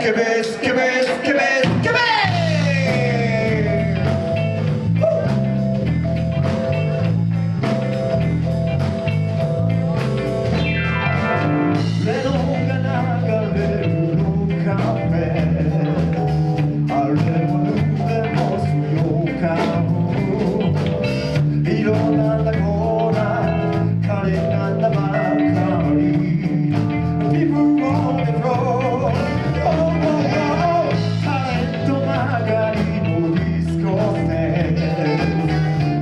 ケベスケベスケベスケベレドが流れるカフェあれもぬでもすよかもいろんなコーナー彼なんだばかりPeople on the floorタレント曲がりのディスコで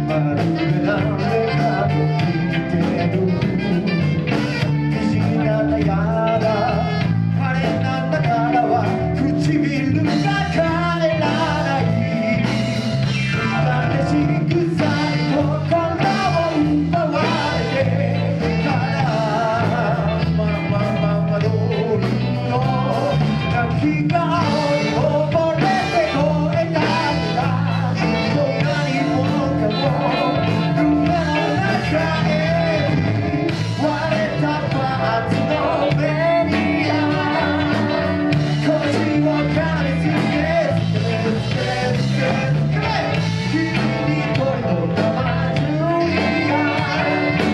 まるで誰かと聞いてる美人なんだやだ彼なんだからは唇が帰らないなんで仕草に心を奪われてからまどうりの泣き顔に溺れて声が出たどんなにもかも夢の中へ割れたパーツの上に腰をかみつけ君に恋の玉中に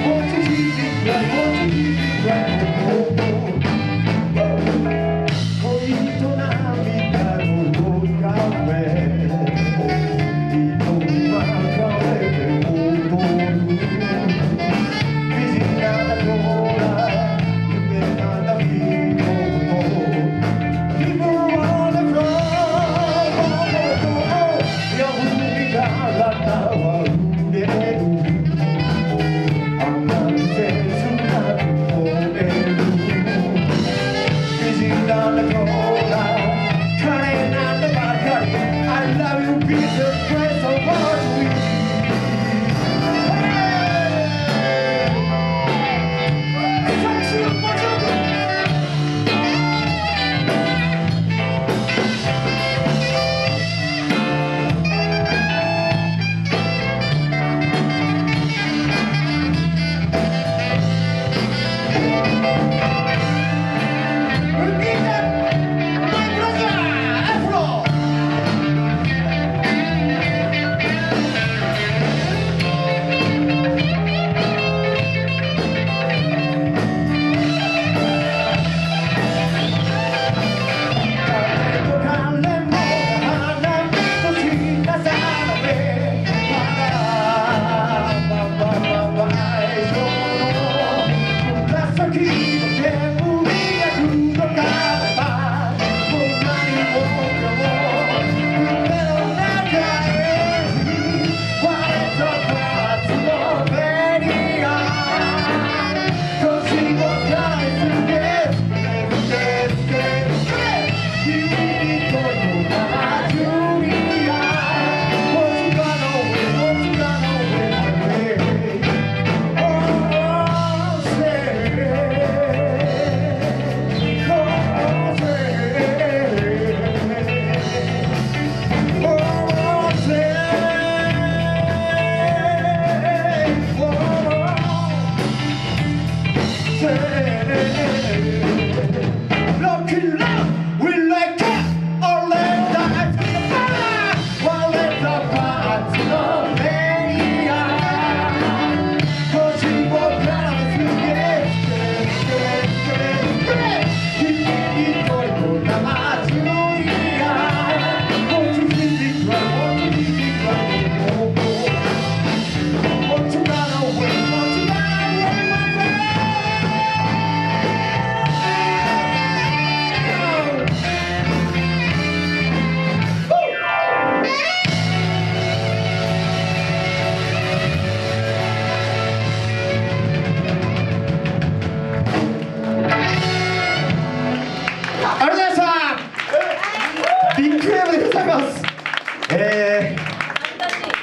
落ち着いて落ち着いて恋と涙のカフェ色が変えて踊る美人なコーラ夢なビートPeople on the floor 夜に体は揺れるあんなに切なく吠える美人なんだコーラ彼なんだばかり I love you be the place of what we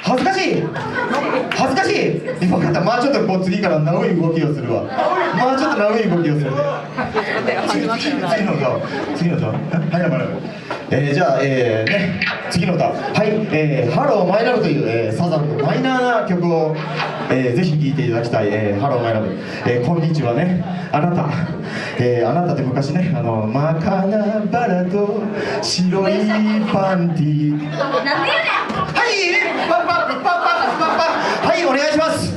恥ずかしい恥ずかしい分かった。まあちょっとこう次から長い動きをするわ。まあちょっと長い動きをするね。次の歌はいじゃあね次の歌はいハローマイラブというサザンのマイナーな曲をぜひ聴いていただきたい「ハローマイラブ」こんにちはねあなた、あなたって昔ねマカナバラと白いパンティーなんでやねん。はいパッパッパッパッパッパッパはいお願いします。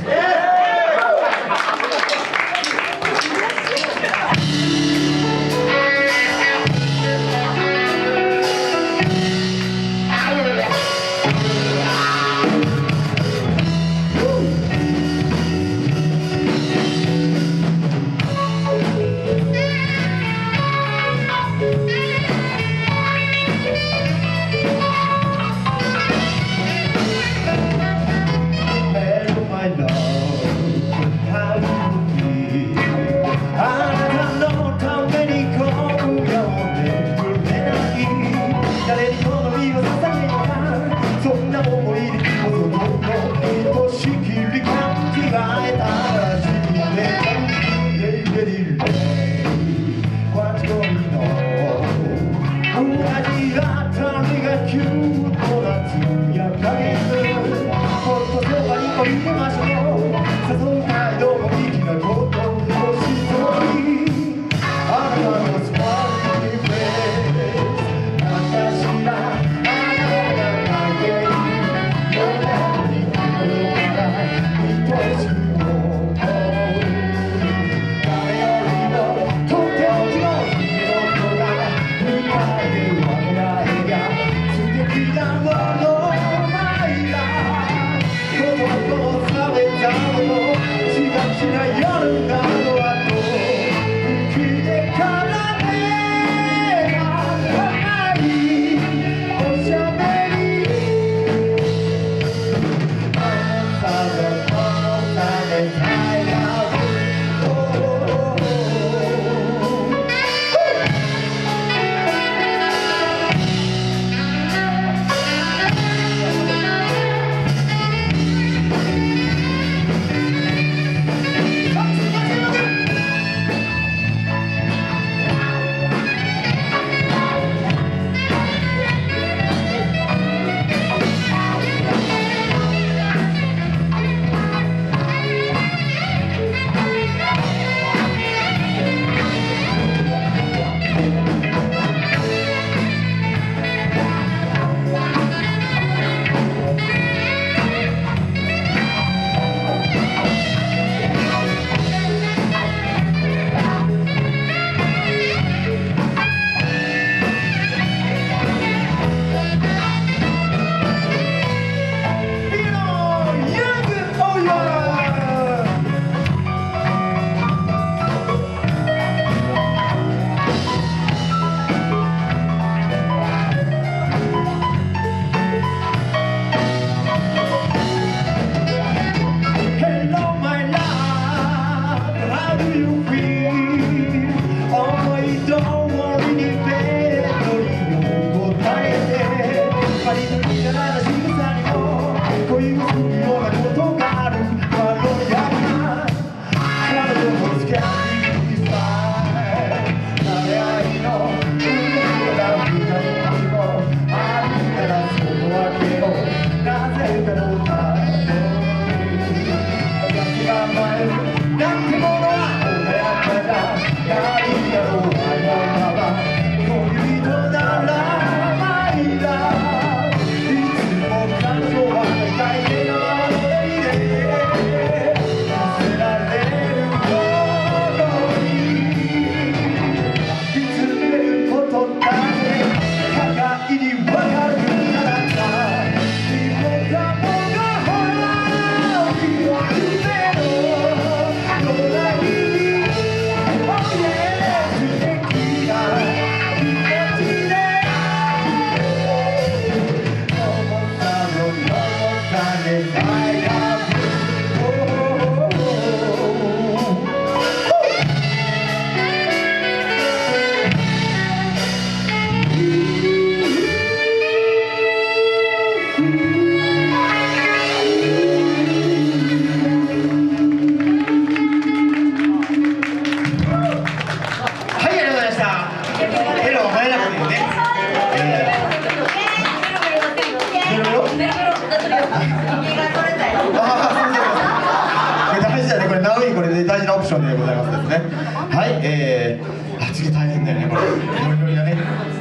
いますですね。はい、次大変だよね、これ。ノリノリだね。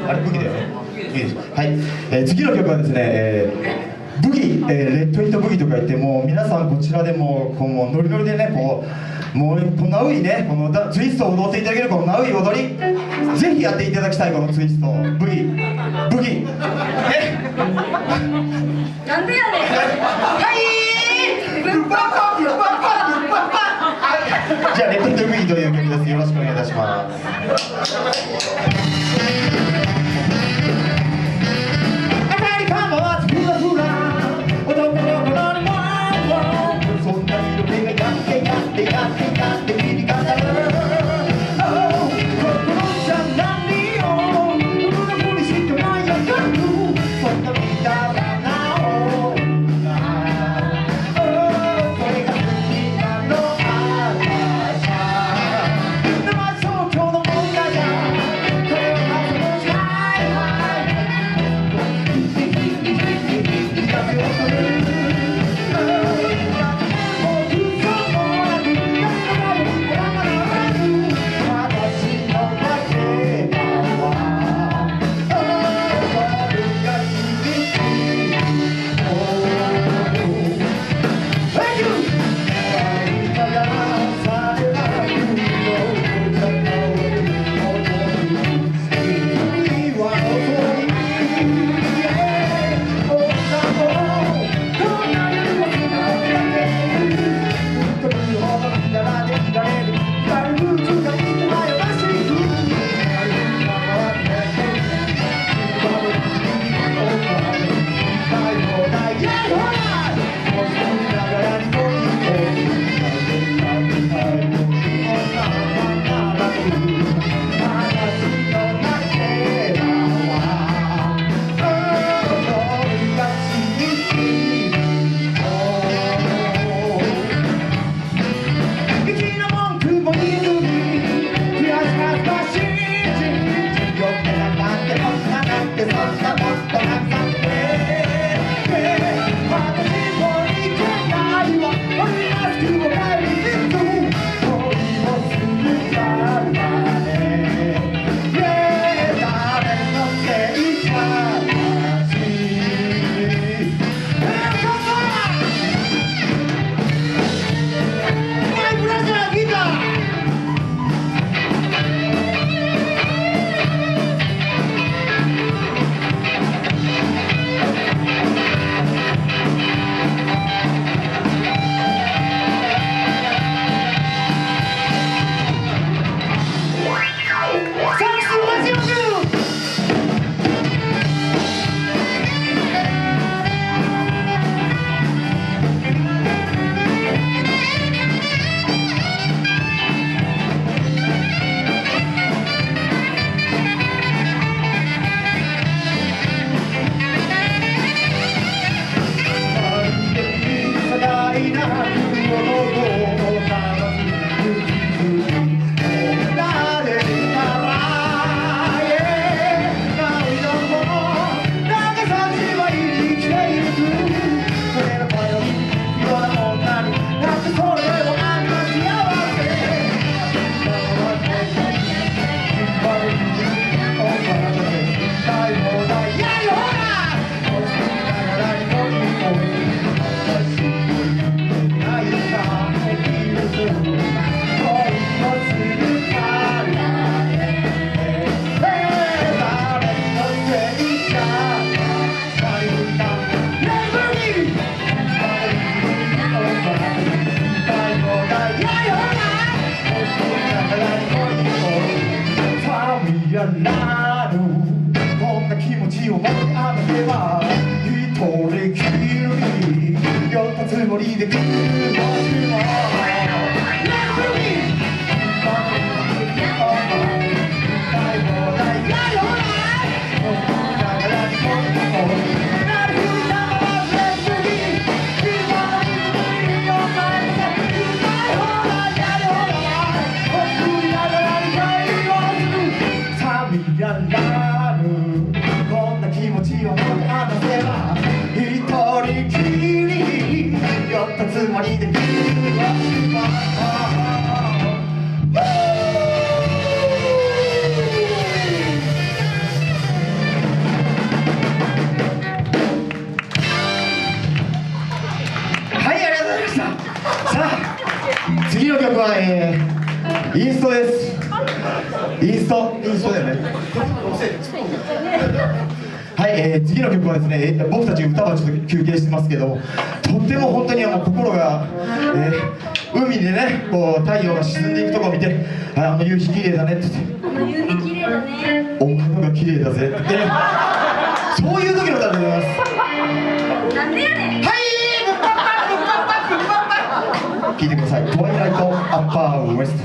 あれ、武器だよね。いいです。はい、次の曲はですね、ブギ、レッドイットブギとか言って、もう皆さんこちらでもこうもうノリノリでね、こうこのナウイね、このツイストを踊っていただけるこのナウイ踊り、ぜひやっていただきたいこのツイスト、ブギ、ブギ。なんでやねん。はい。じゃあレッドイットブギという曲です。よろしくお願いいたします。なるこんな気持ちを持ってあなたは一人きり酔ったつもりで来るもしもやトです。インストだよね。はい、次の曲はですね、僕たち歌はちょっと休憩してますけど、とっても本当に心が、海でね、こう太陽が沈んでいくとこを見て、あの夕日綺麗だねって言って、あの夕日綺麗だね。お前のが綺麗だぜってね、そういう時の歌でございます。なんでやねん。はい、聞いてください。トワイライトアッパーウエスト。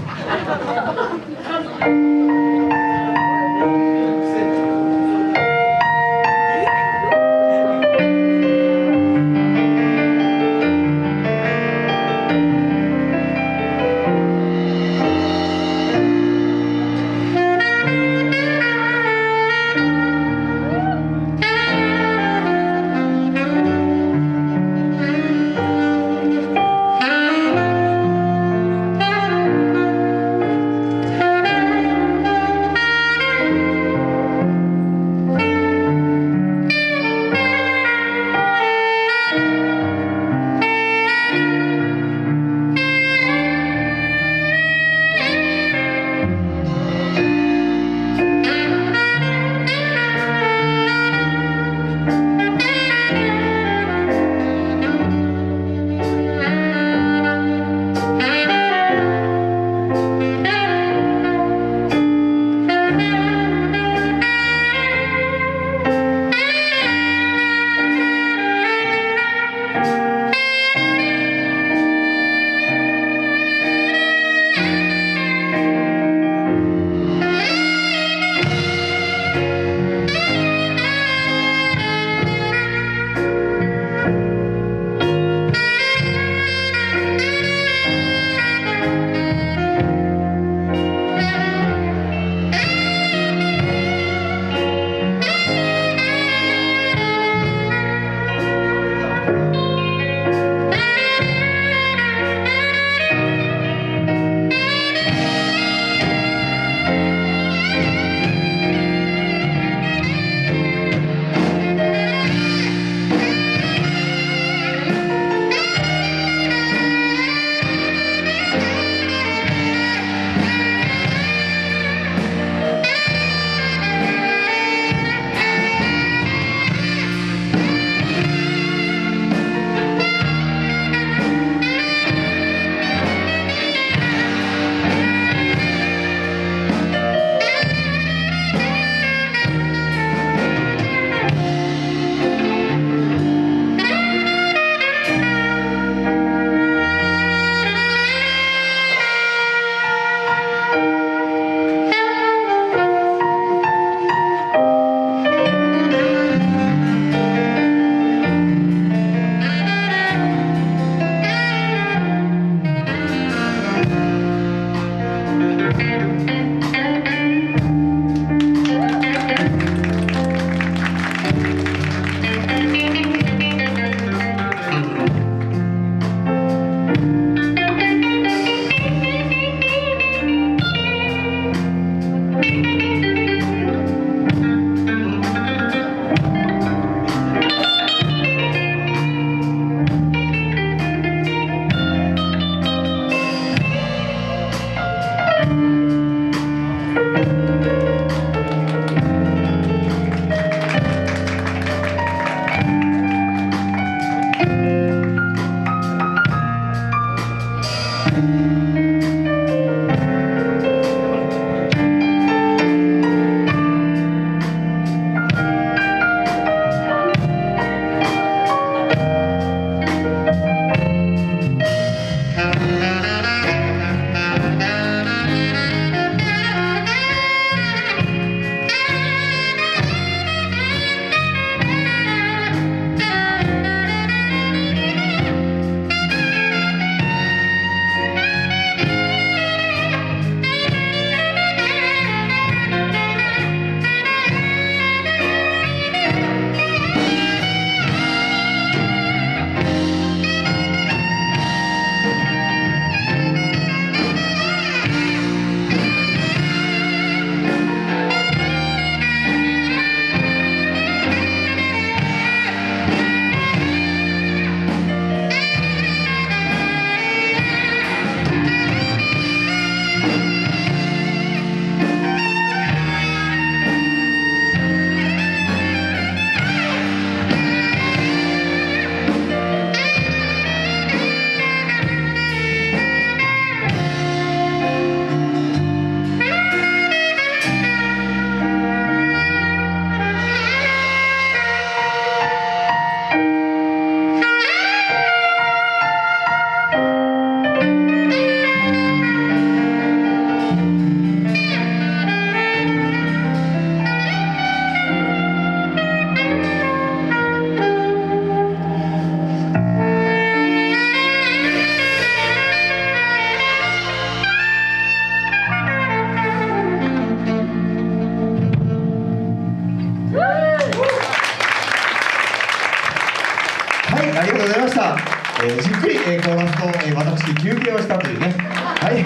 じっくり、コーラスと、私休憩をしたというね。はい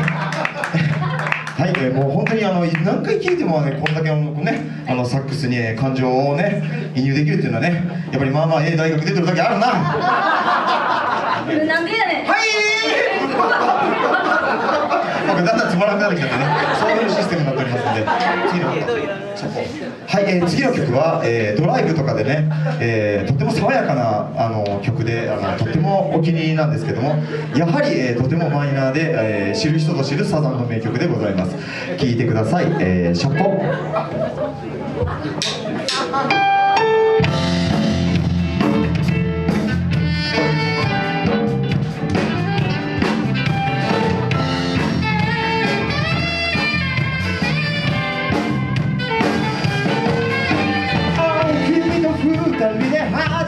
はい、もう本当に何回聴いてもね、こんだけね、サックスに、感情をね移入できるっていうのはね、やっぱりまあまあ大学出てるだけあるな。なんでやねん。はいだんだんつまらなくなってきちゃってね、そういうシステムになっておりますので、次の曲は、ドライブとかでね、とても爽やかな曲でとてもお気に入りなんですけども、やはり、とてもマイナーで、知る人ぞ知るサザンの名曲でございます。聴いてください、シャッポ。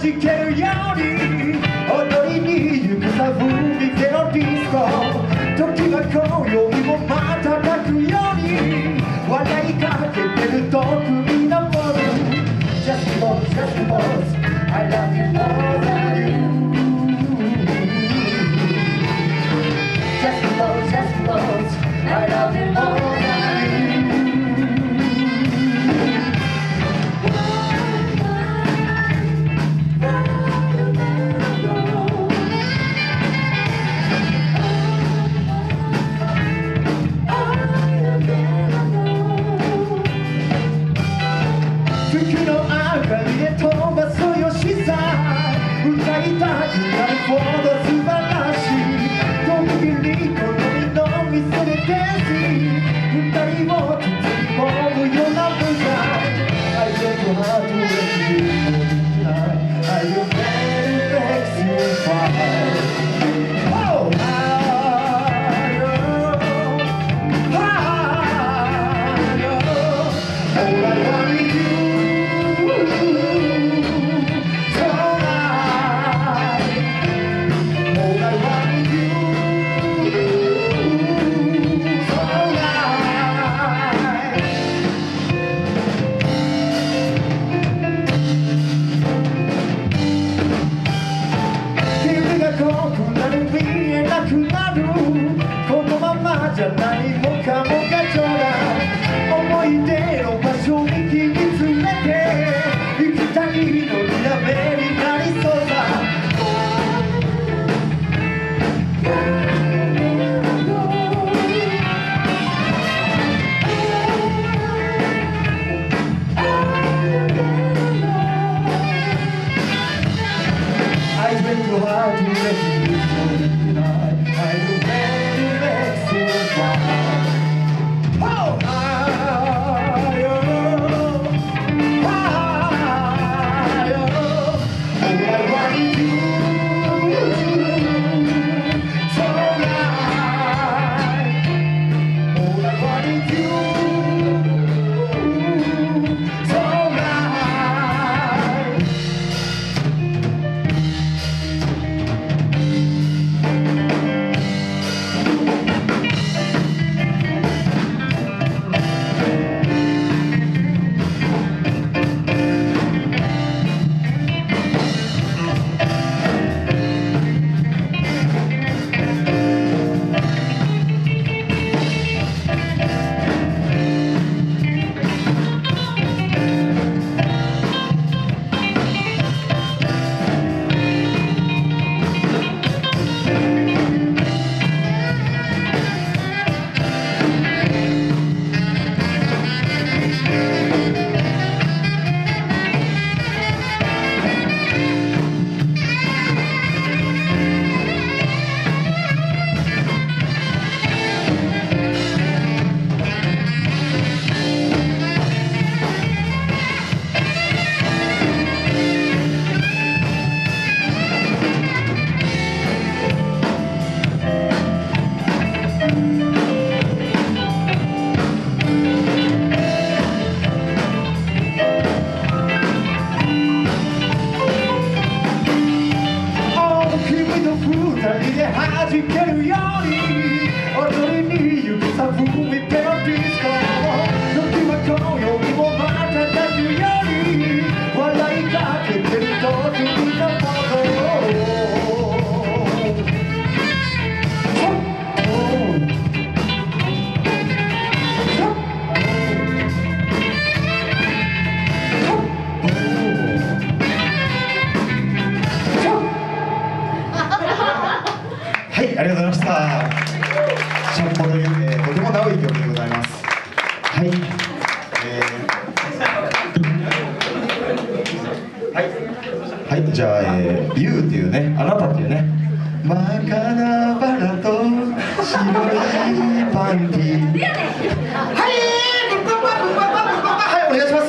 弾けるように踊りに行くさ海辺のディスコ、時は今宵も瞬くように笑いかけてる得意なボール Just pause, just pause I love you more than you Just pause, just pause I love you more than you じゃあ、You っていうね、あなたっていうね、真っ赤なバラと白いパンティー。はい、お願いします。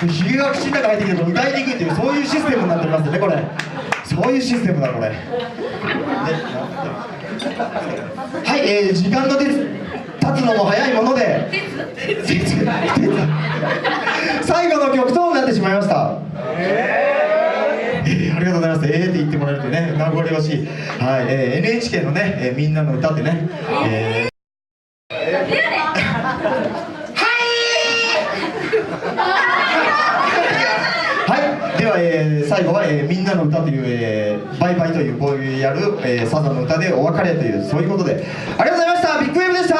ひげが口の中入ってきて歌いにくいっていうそういうシステムになっておりますねこれ。そういうシステムだこれ。はい、時間が経つのも早いもので最後の曲となってしまいました。ありがとうございます。って言ってもらえるとね名残惜しい。はい、NHK のね、みんなの歌ってね、はいみんなの歌という、バイバイというこういうやる、サザンの歌でお別れというそういうことでありがとうございました。ビッグウェーブでした。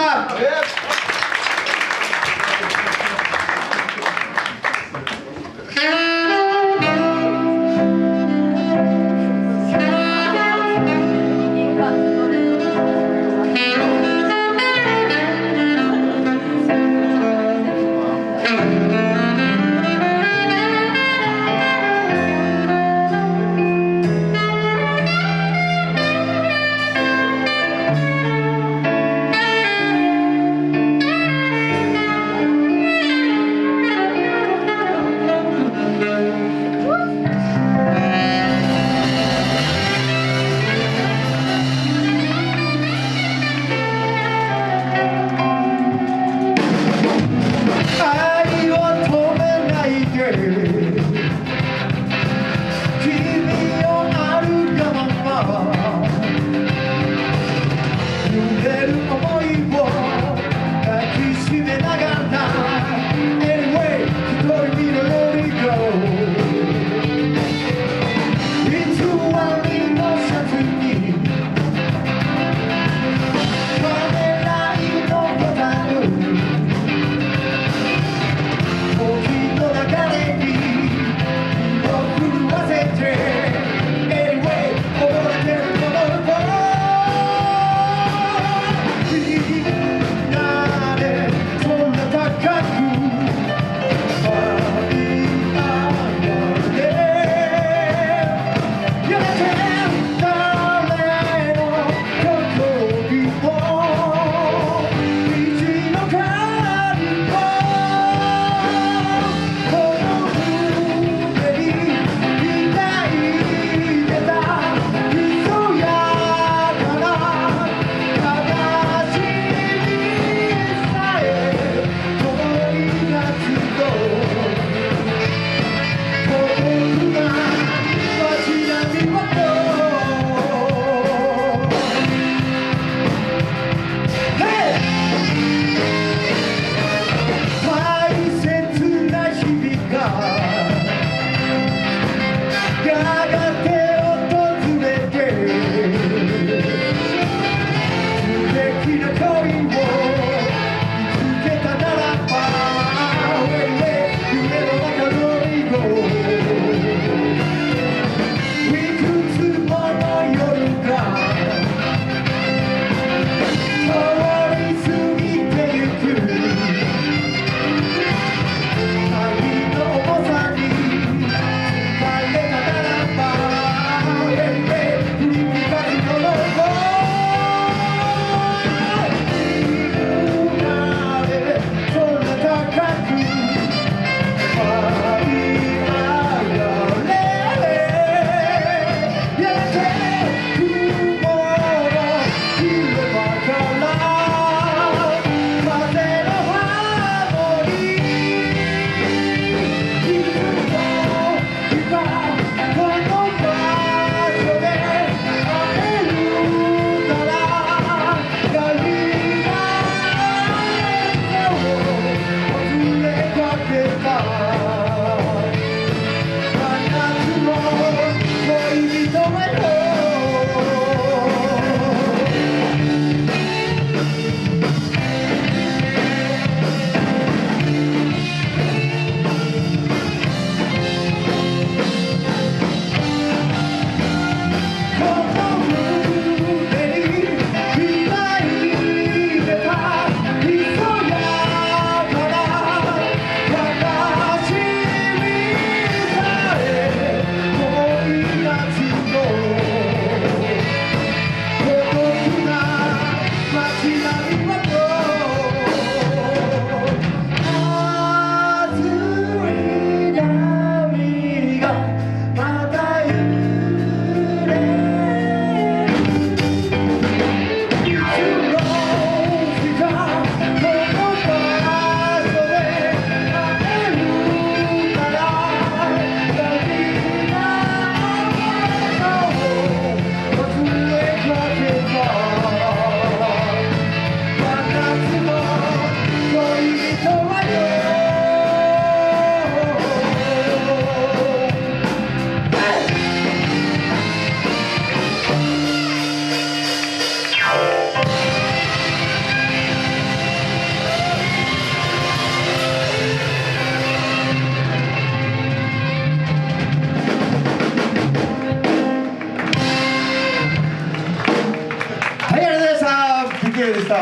綺麗でした。は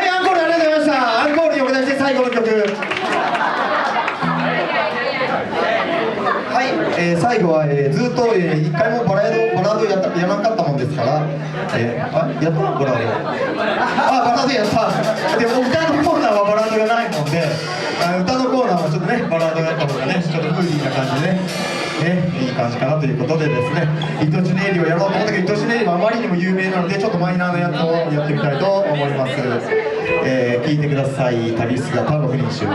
い、アンコールありがとうございました。アンコールにお答えして最後の曲。はい、最後は、ずっと、一回もバラードやらなかったもんですから、やったバラード。バラードやった。でも歌のコーナーはバラードがないもんで、歌のコーナーはちょっとね、バラードやった方がね、ちょっとムーディーな感じでね、いい感じかなということでですね、イトシネイリをやろうと思ったけど、イトシネイリはあまりにも有名なので、ちょっとマイナーなやつをやってみたいと思います。聞いてください。旅姿の不倫集。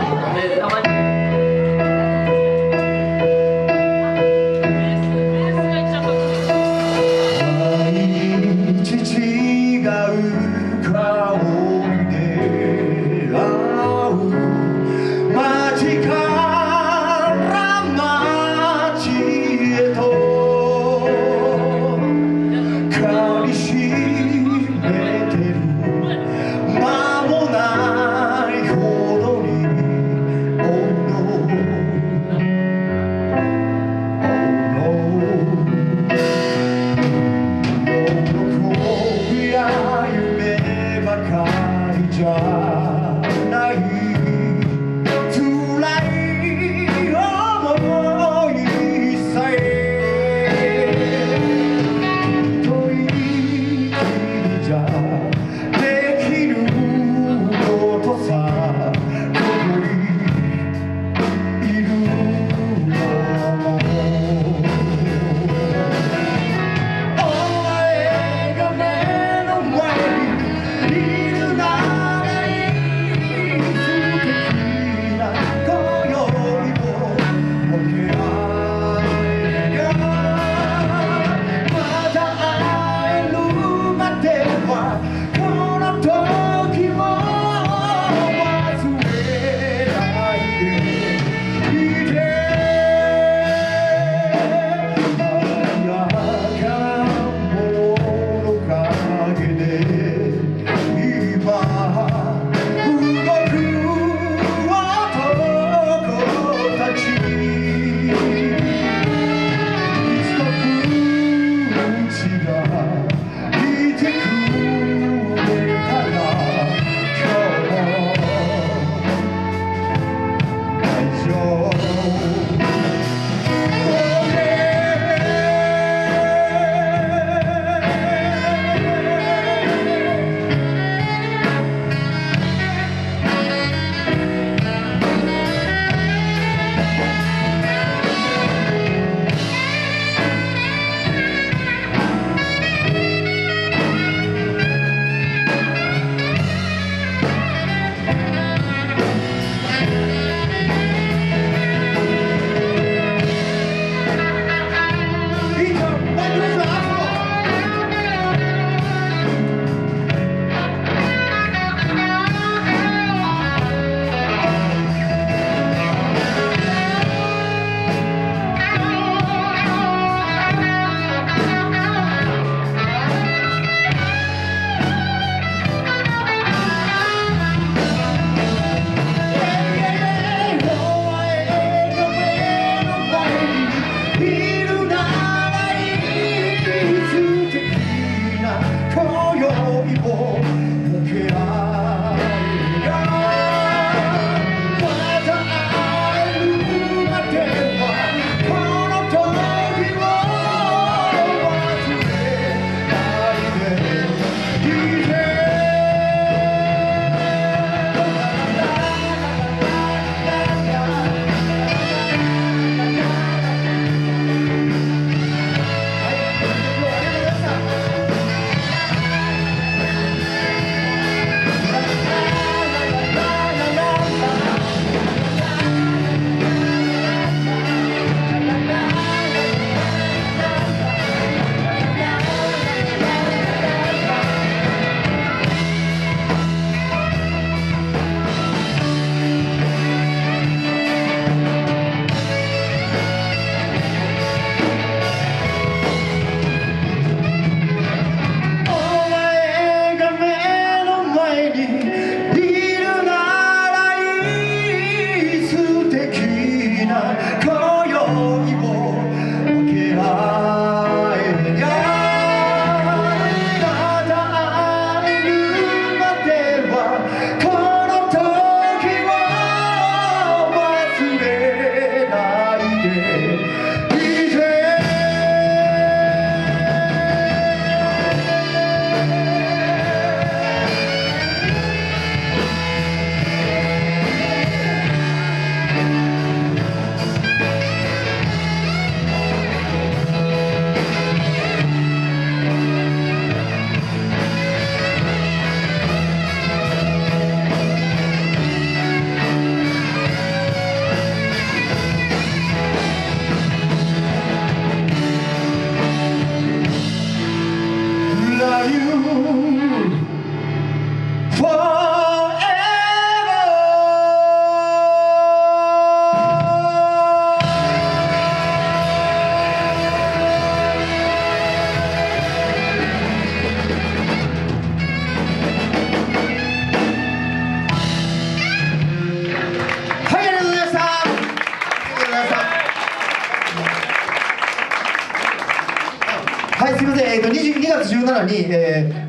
17に、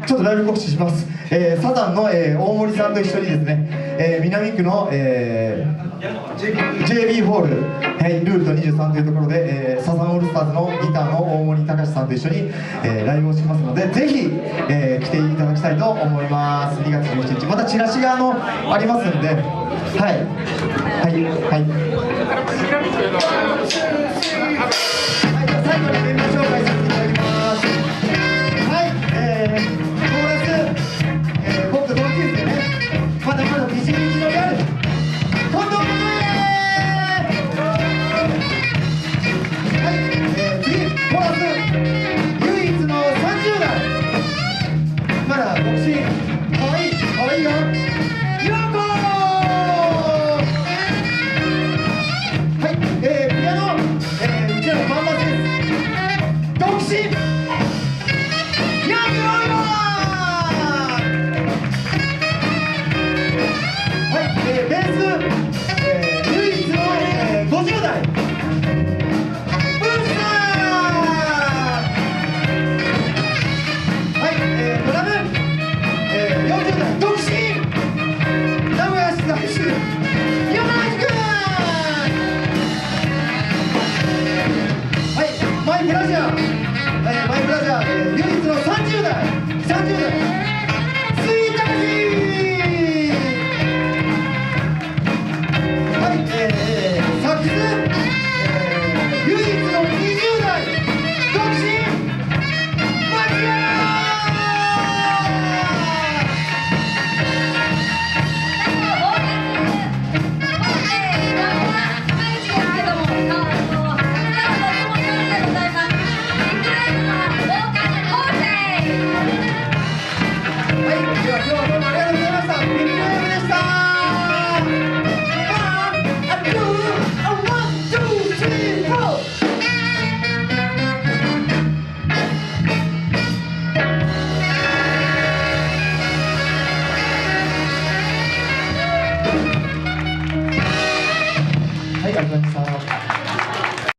ちょっとライブ告知します。サザンの、大森さんと一緒にですね、南区の、JB ホール、はい、ルールと23というところで、サザンオールスターズのギターの大森隆さんと一緒に、ライブをしますので、ぜひ、来ていただきたいと思います。2月17日、またチラシがありますので、はいはいはい。最後にメンバー紹介させていただきます。はい、コーラス、僕と同級生ね、まだまだビシビシのギャル、近藤君。はい、次、コーラス、唯一の30代、まだ独身、かわいい、かわいいよ、ようこー。はい、ピアノ、うちらのまんまです。独身やめろよ。はい、ベース、唯一の、50代ブースター。はい、ドラム、40代独身名古屋市在住山内くん。はい、マイブラジャー、唯一の30代スイートタクシー。はい、サックス、唯一の20代独身松山。はい、ありがとうございました。